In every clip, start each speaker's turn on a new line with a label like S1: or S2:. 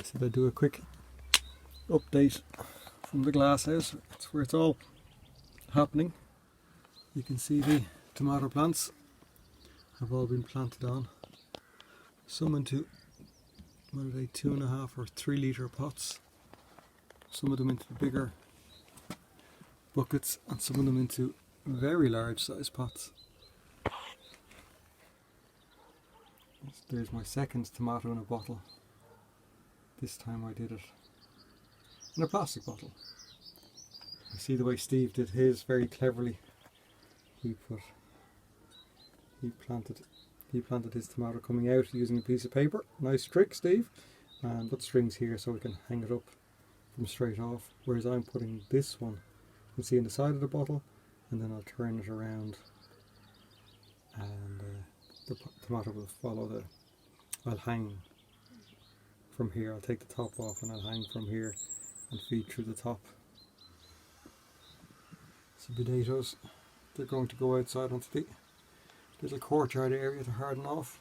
S1: said I'd do a quick update from the glasshouse. That's where it's all happening. You can see the tomato plants have all been planted on. Some into, what are they, 2.5 or 3 litre pots. Some of them into the bigger buckets and some of them into very large size pots. There's my second tomato in a bottle. This time I did it in a plastic bottle. I see the way Steve did his very cleverly. He planted his tomato coming out using a piece of paper. Nice trick, Steve. And put strings here so we can hang it up from straight off. Whereas I'm putting this one, you can see in the side of the bottle, and then I'll turn it around, and the tomato will follow the. I'll hang from here. I'll take the top off and I'll hang from here and feed through the top. Some potatoes. They're going to go outside onto the little courtyard area to harden off.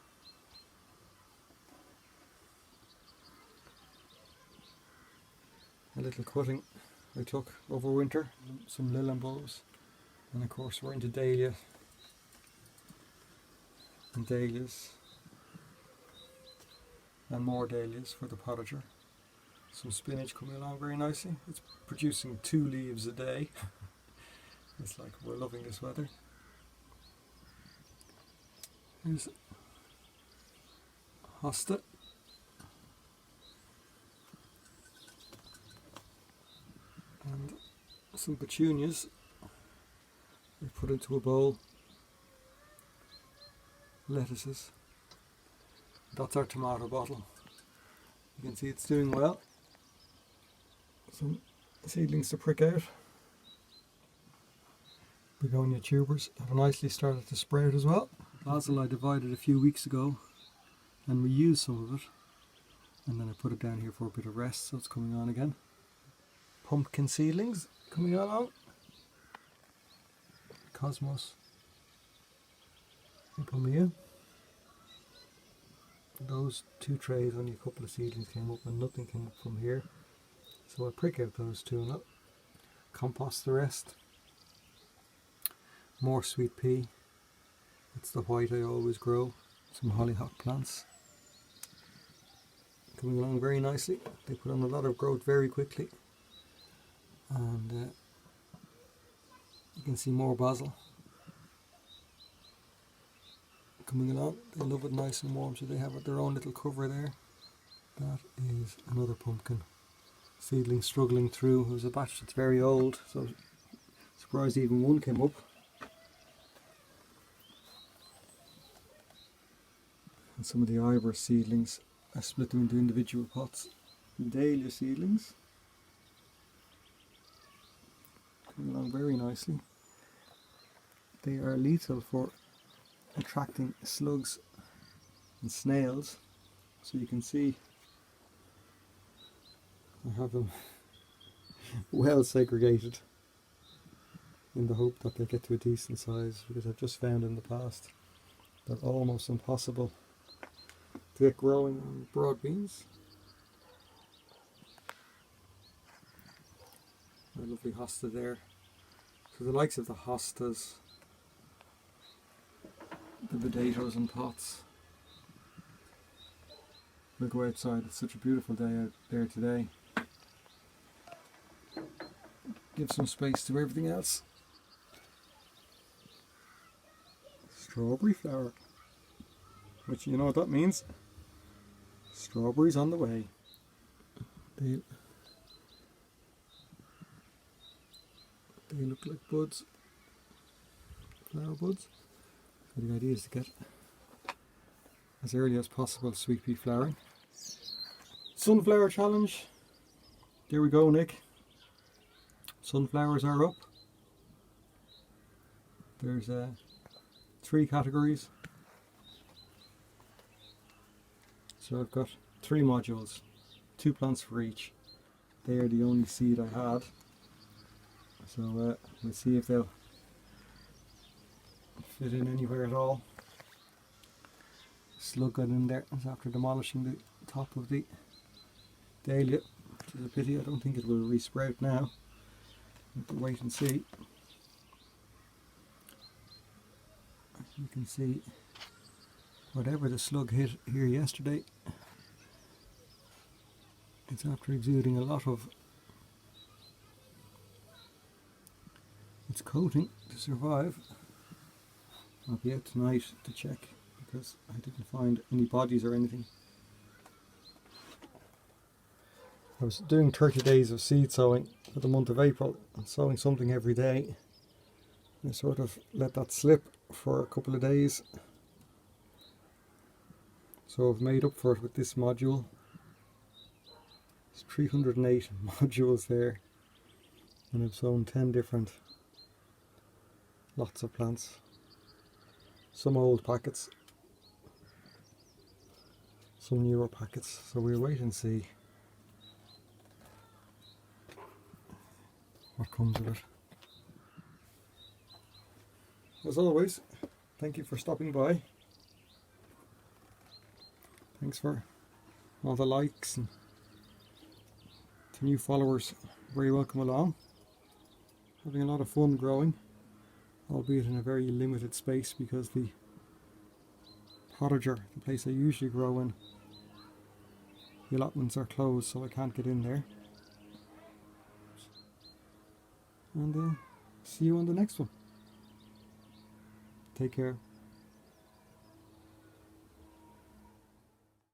S1: A little cutting I took over winter, some lilium bulbs, and of course we're into dahlia and dahlias and more dahlias for the potager. Some spinach coming along very nicely. It's producing 2 leaves a day. It's like we're loving this weather. Here's hosta. And some petunias we put into a bowl. Lettuces. That's our tomato bottle. You can see it's doing well. Some seedlings to prick out. Begonia tubers have nicely started to sprout as well. Basil I divided a few weeks ago and reused some of it, and then I put it down here for a bit of rest, so it's coming on again. Pumpkin seedlings coming along. Cosmos and Pomea. Those 2 trays, only a couple of seedlings came up and nothing came up from here, so I prick out those 2 and I'll compost the rest. More sweet pea. It's the white I always grow. Some hollyhock plants coming along very nicely. They put on a lot of growth very quickly, and you can see more basil coming along. They love it nice and warm, so they have their own little cover there. That is another pumpkin seedling struggling through. It was a batch that's very old, so surprised even one came up. And some of the ivory seedlings, I split them into individual pots. Dahlia seedlings coming along very nicely. They are lethal for attracting slugs and snails, so you can see I have them well segregated in the hope that they get to a decent size, because I've just found in the past they're almost impossible to get growing on broad beans. A lovely hosta there. So the likes of the hostas, the potatoes and pots. We'll go outside. It's such a beautiful day out there today. Give some space to everything else. Strawberry flower. Which, you know what that means? Strawberries on the way. They look like buds. Flower buds. So the idea is to get as early as possible sweet pea flowering. Sunflower challenge. There we go, Nick. Sunflowers are up. There's 3 categories. So I've got 3 modules, 2 plants for each. They are the only seed I had. So we'll see if they'll fit in anywhere at all. Slug got in there after demolishing the top of the dahlia, which is a pity. I don't think it will resprout now. We'll have to wait and see. You can see whatever the slug hit here yesterday, it's after exuding a lot of its coating to survive. I'll be out tonight to check because I didn't find any bodies or anything. I was doing 30 days of seed sowing for the month of April and sowing something every day. I sort of let that slip for a couple of days. So I've made up for it with this module. There's 308 modules there, and I've sown 10 different lots of plants. Some old packets, some newer packets. So we'll wait and see what comes of it. As always, thank you for stopping by. Thanks for all the likes, and to new followers, very welcome along. Having a lot of fun growing, albeit in a very limited space because the potager, the place I usually grow in, the allotments are closed, so I can't get in there. And see you on the next one. Take care.